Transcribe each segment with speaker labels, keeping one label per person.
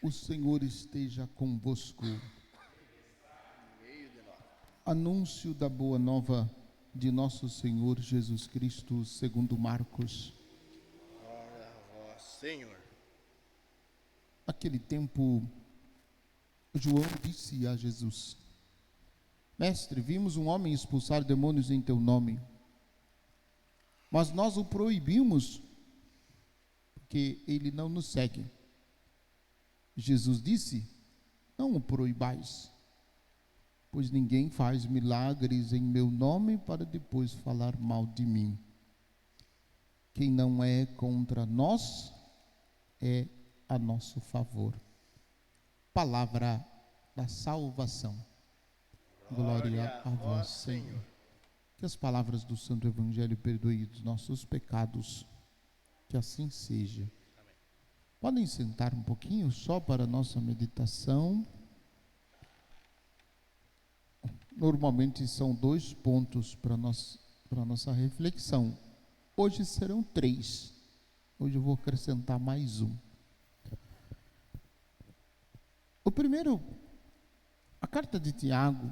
Speaker 1: O Senhor esteja convosco. Anúncio da boa nova de nosso Senhor Jesus Cristo, segundo Marcos.
Speaker 2: Glória a vós, Senhor.
Speaker 1: Naquele tempo, João disse a Jesus: Mestre, vimos um homem expulsar demônios em teu nome, mas nós o proibimos, porque ele não nos segue. Jesus disse: Não o proibais, pois ninguém faz milagres em meu nome para depois falar mal de mim. Quem não é contra nós é a nosso favor. Palavra da salvação. Glória a vós, Senhor. Que as palavras do Santo Evangelho perdoem os nossos pecados. Que assim seja.
Speaker 2: Amém.
Speaker 1: Podem sentar um pouquinho só para a nossa meditação. Normalmente são 2 pontos para a nossa reflexão. Hoje serão 3. Hoje eu vou acrescentar mais um. O primeiro, a carta de Tiago,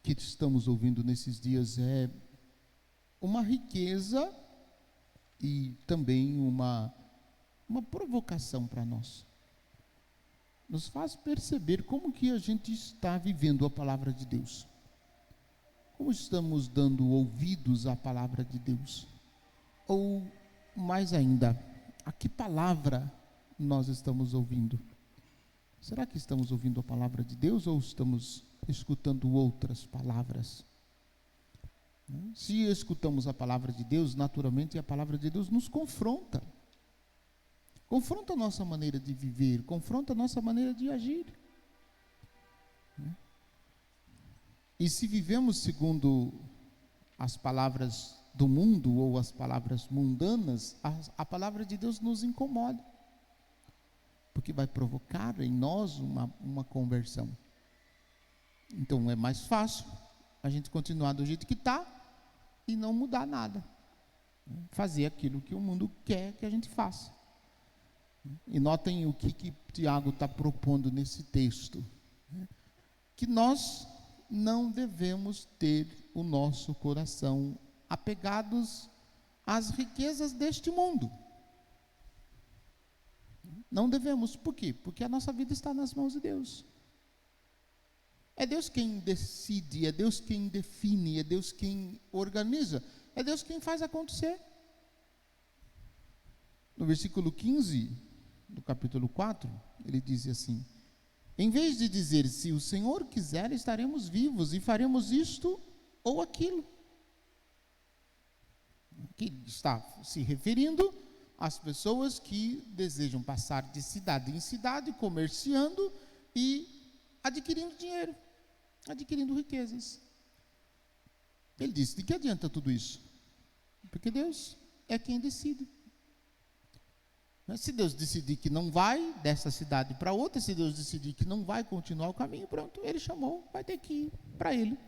Speaker 1: que estamos ouvindo nesses dias, é uma riqueza e também uma provocação para nós. Nos faz perceber como que a gente está vivendo a palavra de Deus. Como estamos dando ouvidos à palavra de Deus? Ou, mais ainda, a que palavra nós estamos ouvindo? Será que estamos ouvindo a palavra de Deus ou estamos escutando outras palavras? Se escutamos a palavra de Deus, naturalmente a palavra de Deus nos confronta. Confronta a nossa maneira de viver, confronta a nossa maneira de agir. E se vivemos segundo as palavras do mundo ou as palavras mundanas, a palavra de Deus nos incomoda, porque vai provocar em nós uma conversão. Então é mais fácil a gente continuar do jeito que está e não mudar nada, fazer aquilo que o mundo quer que a gente faça. E notem o que Tiago está propondo nesse texto, que nós não devemos ter o nosso coração apegados às riquezas deste mundo. Não devemos. Por quê? Porque a nossa vida está nas mãos de Deus. É Deus quem decide, é Deus quem define, é Deus quem organiza, é Deus quem faz acontecer. No versículo 15 do capítulo 4, ele diz assim: em vez de dizer, se o Senhor quiser, estaremos vivos e faremos isto ou aquilo. Que está se referindo às pessoas que desejam passar de cidade em cidade, comerciando e adquirindo dinheiro, adquirindo riquezas. Ele disse: de que adianta tudo isso? Porque Deus é quem decide. Se Deus decidir que não vai dessa cidade para outra, se Deus decidir que não vai continuar o caminho, pronto, Ele chamou, vai ter que ir para Ele.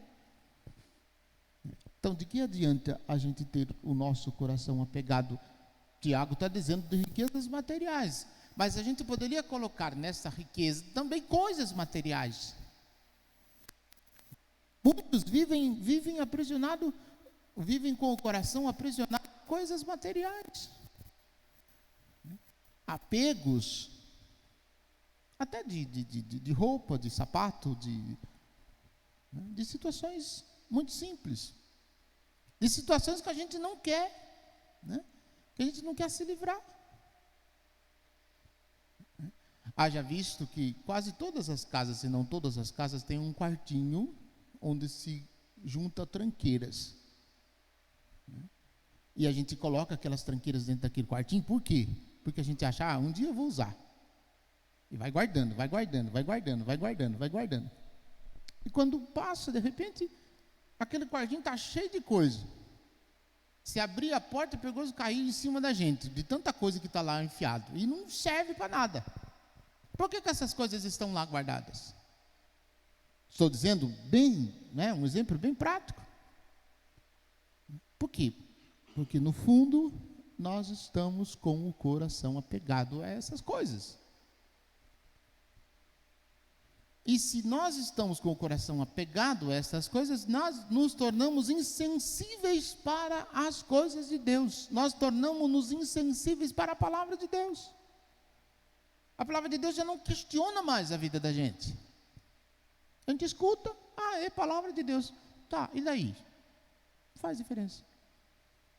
Speaker 1: Então, de que adianta a gente ter o nosso coração apegado? Tiago está dizendo de riquezas materiais, mas a gente poderia colocar nessa riqueza também coisas materiais. Muitos vivem aprisionados, vivem com o coração aprisionado em coisas materiais. Apegos, até de roupa, de sapato, de situações muito simples, de situações que a gente não quer, que a gente não quer se livrar. Haja visto que quase todas as casas, se não todas as casas, têm um quartinho onde se junta tranqueiras. E a gente coloca aquelas tranqueiras dentro daquele quartinho, por quê? Porque a gente acha, um dia eu vou usar. E vai guardando, vai guardando, vai guardando, vai guardando, vai guardando. E quando passa, de repente, aquele quartinho está cheio de coisa. Se abrir a porta, é perigoso cair em cima da gente, de tanta coisa que está lá enfiado. E não serve para nada. Por que essas coisas estão lá guardadas? Estou dizendo bem, um exemplo bem prático. Por quê? Porque no fundo nós estamos com o coração apegado a essas coisas. E se nós estamos com o coração apegado a essas coisas, nós nos tornamos insensíveis para as coisas de Deus. Nós tornamos-nos insensíveis para a palavra de Deus. A palavra de Deus já não questiona mais a vida da gente. A gente escuta, é palavra de Deus. Tá, e daí? Faz diferença.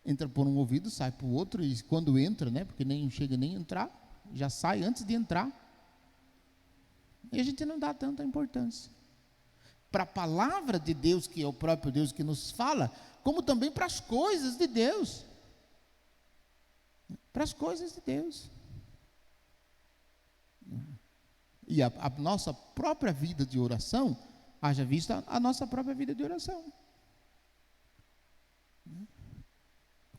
Speaker 1: Entra por um ouvido, sai por outro, e quando entra, porque nem chega nem a entrar, já sai antes de entrar. E a gente não dá tanta importância para a palavra de Deus, que é o próprio Deus que nos fala, como também para as coisas de Deus. Para as coisas de Deus. E a nossa própria vida de oração, haja vista a nossa própria vida de oração.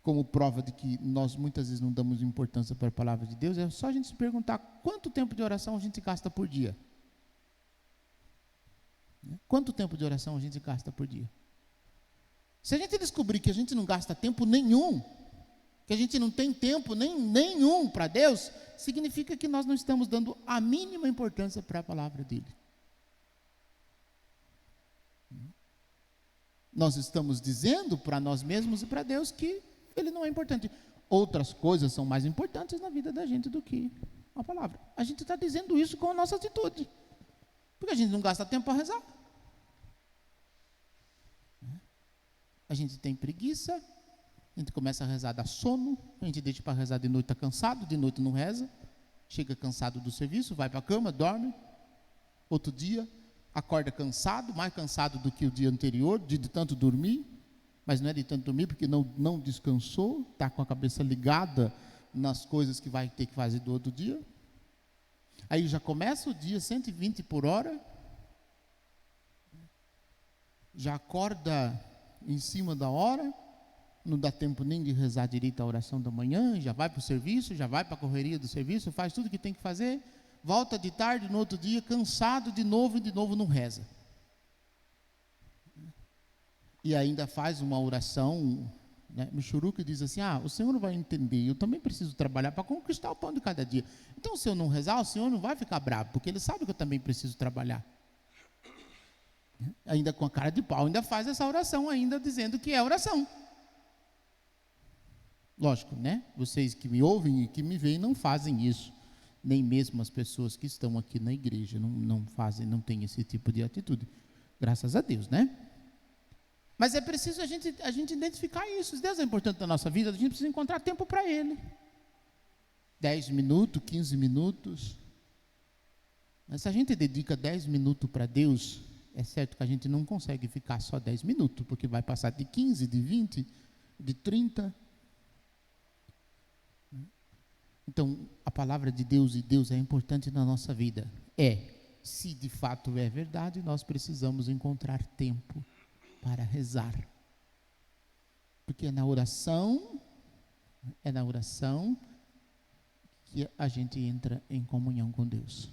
Speaker 1: Como prova de que nós muitas vezes não damos importância para a palavra de Deus, é só a gente se perguntar quanto tempo de oração a gente gasta por dia. Quanto tempo de oração a gente gasta por dia? Se a gente descobrir que a gente não gasta tempo nenhum, que a gente não tem tempo nenhum para Deus, significa que nós não estamos dando a mínima importância para a palavra dele. Nós estamos dizendo para nós mesmos e para Deus que ele não é importante. Outras coisas são mais importantes na vida da gente do que a palavra. A gente está dizendo isso com a nossa atitude, porque a gente não gasta tempo para rezar. A gente tem preguiça, a gente começa a rezar, dá sono, a gente deixa para rezar de noite, está cansado, de noite não reza, chega cansado do serviço, vai para a cama, dorme, outro dia, acorda cansado, mais cansado do que o dia anterior, de tanto dormir, mas não é de tanto dormir, porque não descansou, está com a cabeça ligada nas coisas que vai ter que fazer do outro dia. Aí já começa o dia 120 por hora, já acorda em cima da hora, não dá tempo nem de rezar direito a oração da manhã, já vai para o serviço, já vai para a correria do serviço, faz tudo que tem que fazer, volta de tarde no outro dia, cansado de novo e de novo não reza. E ainda faz uma oração, Michuruca diz assim, o Senhor não vai entender, eu também preciso trabalhar para conquistar o pão de cada dia. Então se eu não rezar, o Senhor não vai ficar bravo, porque Ele sabe que eu também preciso trabalhar. Ainda com a cara de pau, ainda faz essa oração, ainda dizendo que é oração. Lógico, vocês que me ouvem e que me veem não fazem isso, nem mesmo as pessoas que estão aqui na igreja não fazem, não têm esse tipo de atitude, graças a Deus, Mas é preciso a gente identificar isso. Se Deus é importante na nossa vida, a gente precisa encontrar tempo para Ele. 10 minutos, 15 minutos. Mas se a gente dedica 10 minutos para Deus, é certo que a gente não consegue ficar só 10 minutos, porque vai passar de 15, de 20, de 30. Então, a palavra de Deus e Deus é importante na nossa vida. Se de fato é verdade, nós precisamos encontrar tempo para rezar. Porque é na oração que a gente entra em comunhão com Deus.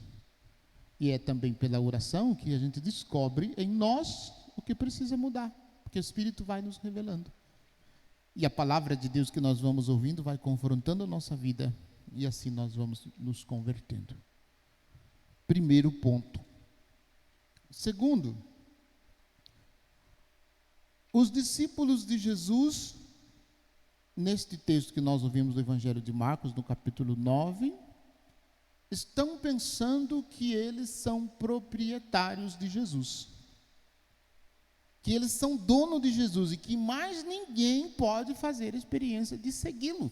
Speaker 1: E é também pela oração que a gente descobre em nós o que precisa mudar, porque o Espírito vai nos revelando. E a palavra de Deus que nós vamos ouvindo vai confrontando a nossa vida, e assim nós vamos nos convertendo. Primeiro ponto. Segundo, os discípulos de Jesus, neste texto que nós ouvimos do Evangelho de Marcos, no capítulo 9, estão pensando que eles são proprietários de Jesus, que eles são dono de Jesus e que mais ninguém pode fazer a experiência de segui-lo,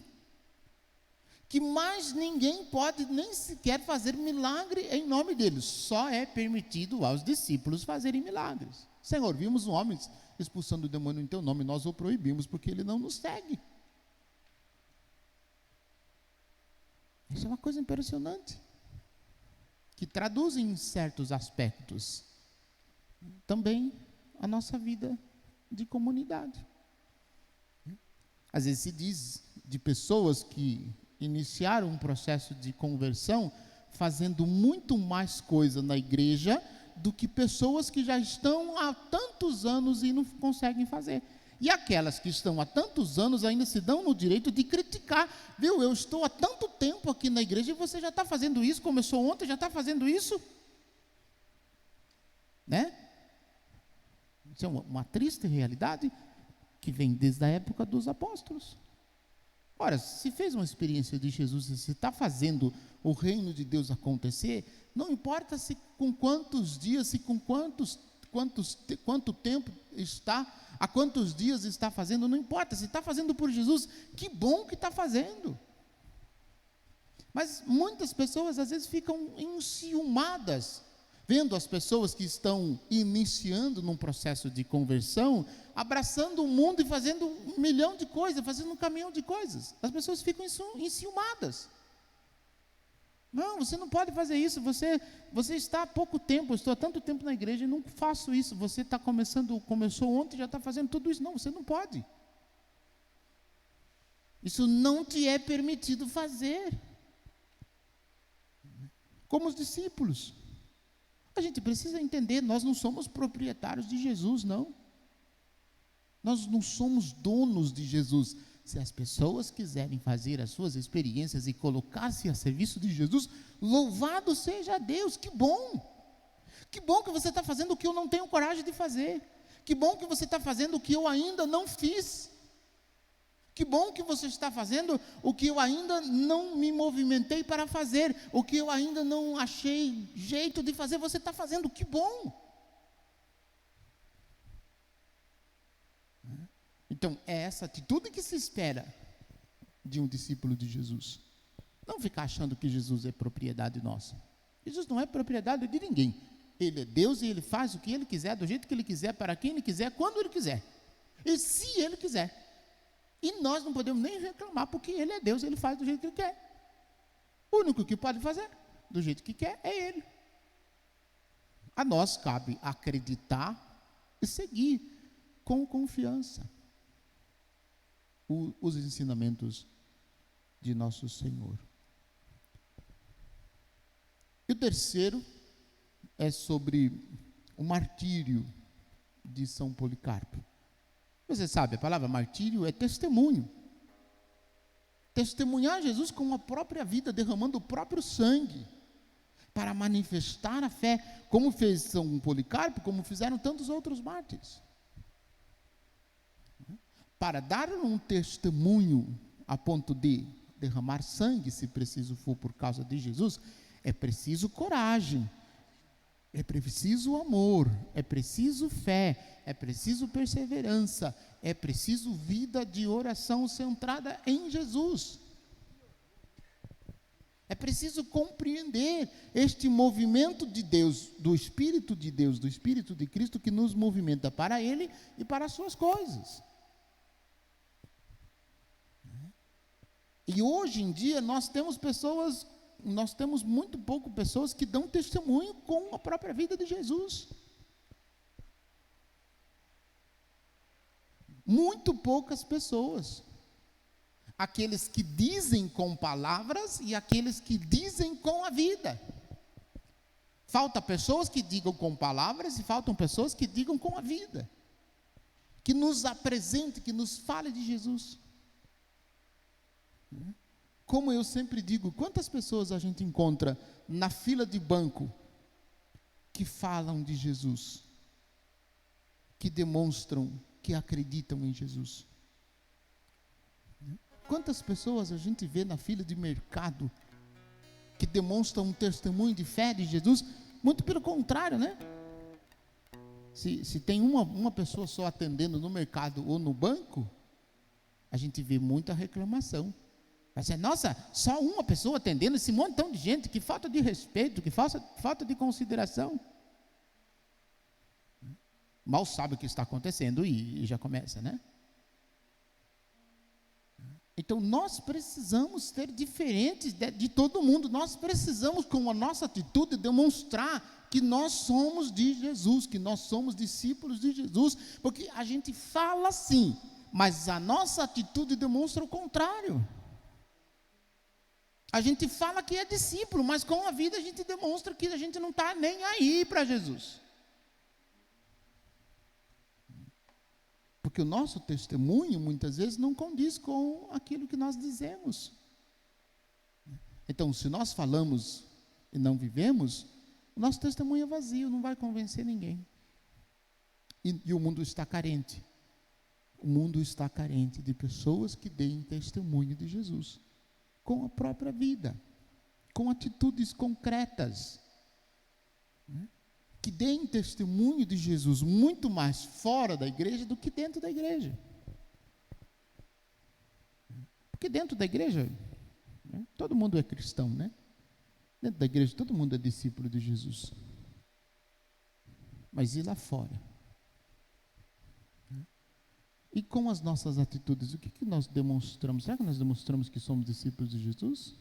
Speaker 1: que mais ninguém pode nem sequer fazer milagre em nome deles, só é permitido aos discípulos fazerem milagres. Senhor, vimos um homem expulsando o demônio em teu nome, nós o proibimos porque ele não nos segue. Isso é uma coisa impressionante, que traduz em certos aspectos também a nossa vida de comunidade. Às vezes se diz de pessoas que iniciaram um processo de conversão fazendo muito mais coisa na igreja do que pessoas que já estão há tantos anos e não conseguem fazer. E aquelas que estão há tantos anos ainda se dão no direito de criticar. Viu, eu estou há tanto tempo aqui na igreja e você já está fazendo isso, começou ontem, já está fazendo isso. Isso é uma triste realidade que vem desde a época dos apóstolos. Ora, se fez uma experiência de Jesus e se está fazendo o reino de Deus acontecer, não importa se com quantos dias, se com quanto tempo está, há quantos dias está fazendo, não importa, se está fazendo por Jesus, que bom que está fazendo. Mas muitas pessoas às vezes ficam enciumadas, vendo as pessoas que estão iniciando num processo de conversão, abraçando o mundo e fazendo 1 milhão de coisas, fazendo um caminhão de coisas. As pessoas ficam enciumadas. Não, você não pode fazer isso, você está há pouco tempo, eu estou há tanto tempo na igreja e não faço isso, você está começou ontem e já está fazendo tudo isso. Não, você não pode. Isso não te é permitido fazer. Como os discípulos. A gente precisa entender, nós não somos proprietários de Jesus, não. Nós não somos donos de Jesus. Se as pessoas quiserem fazer as suas experiências e colocar-se a serviço de Jesus, louvado seja Deus, que bom! Que bom que você está fazendo o que eu não tenho coragem de fazer. Que bom que você está fazendo o que eu ainda não fiz. Que bom que você está fazendo o que eu ainda não me movimentei para fazer, o que eu ainda não achei jeito de fazer, você está fazendo, que bom! Então, é essa atitude que se espera de um discípulo de Jesus. Não ficar achando que Jesus é propriedade nossa. Jesus não é propriedade de ninguém. Ele é Deus e Ele faz o que Ele quiser, do jeito que Ele quiser, para quem Ele quiser, quando Ele quiser. E se Ele quiser. E nós não podemos nem reclamar, porque Ele é Deus, Ele faz do jeito que Ele quer. O único que pode fazer do jeito que quer é Ele. A nós cabe acreditar e seguir com confiança os ensinamentos de nosso Senhor. E o terceiro é sobre o martírio de São Policarpo. Você sabe, a palavra martírio é testemunho. Testemunhar Jesus com a própria vida, derramando o próprio sangue, para manifestar a fé, como fez São Policarpo, como fizeram tantos outros mártires. Para dar um testemunho a ponto de derramar sangue, se preciso for por causa de Jesus, é preciso coragem, é preciso amor, é preciso fé, é preciso perseverança, é preciso vida de oração centrada em Jesus. É preciso compreender este movimento de Deus, do Espírito de Deus, do Espírito de Cristo, que nos movimenta para Ele e para as suas coisas. E hoje em dia nós temos muito pouco pessoas que dão testemunho com a própria vida de Jesus. Muito poucas pessoas. Aqueles que dizem com palavras e aqueles que dizem com a vida. Falta pessoas que digam com palavras e faltam pessoas que digam com a vida. Que nos apresente, que nos fale de Jesus. Como eu sempre digo, quantas pessoas a gente encontra na fila de banco que falam de Jesus, que demonstram que acreditam em Jesus? Quantas pessoas a gente vê na fila de mercado que demonstram um testemunho de fé de Jesus? Muito pelo contrário, né? Se tem uma pessoa só atendendo no mercado ou no banco, a gente vê muita reclamação. Vai ser, nossa, só uma pessoa atendendo esse montão de gente, que falta de respeito, que falta de consideração. Mal sabe o que está acontecendo e já começa, né? Então nós precisamos ser diferentes de todo mundo, nós precisamos com a nossa atitude demonstrar que nós somos de Jesus, que nós somos discípulos de Jesus, porque a gente fala sim, mas a nossa atitude demonstra o contrário. A gente fala que é discípulo, mas com a vida a gente demonstra que a gente não está nem aí para Jesus. Porque o nosso testemunho, muitas vezes, não condiz com aquilo que nós dizemos. Então, se nós falamos e não vivemos, o nosso testemunho é vazio, não vai convencer ninguém. E o mundo está carente. O mundo está carente de pessoas que deem testemunho de Jesus, com a própria vida, com atitudes concretas, né? Que deem testemunho de Jesus muito mais fora da igreja do que dentro da igreja. Porque dentro da igreja, né, todo mundo é cristão, né? Dentro da igreja todo mundo é discípulo de Jesus. Mas e lá fora? E com as nossas atitudes, o que nós demonstramos? Será que nós demonstramos que somos discípulos de Jesus?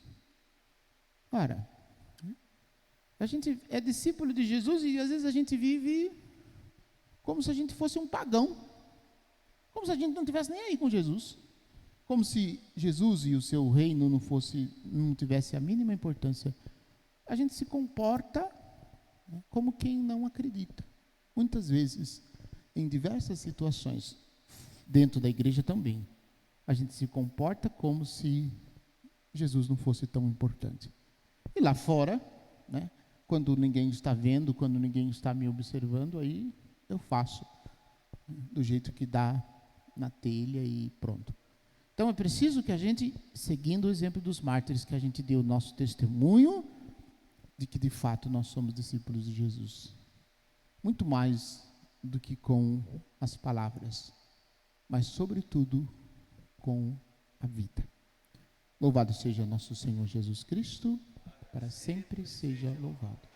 Speaker 1: Ora, a gente é discípulo de Jesus e às vezes a gente vive como se a gente fosse um pagão, como se a gente não tivesse nem aí com Jesus, como se Jesus e o seu reino não tivesse a mínima importância. A gente se comporta, né, como quem não acredita. Muitas vezes, em diversas situações, dentro da igreja também, a gente se comporta como se Jesus não fosse tão importante. E lá fora, né, quando ninguém está vendo, quando ninguém está me observando, aí eu faço do jeito que dá na telha e pronto. Então é preciso que a gente, seguindo o exemplo dos mártires, que a gente dê o nosso testemunho de que de fato nós somos discípulos de Jesus. Muito mais do que com as palavras, mas sobretudo com a vida. Louvado seja nosso Senhor Jesus Cristo, para sempre seja louvado.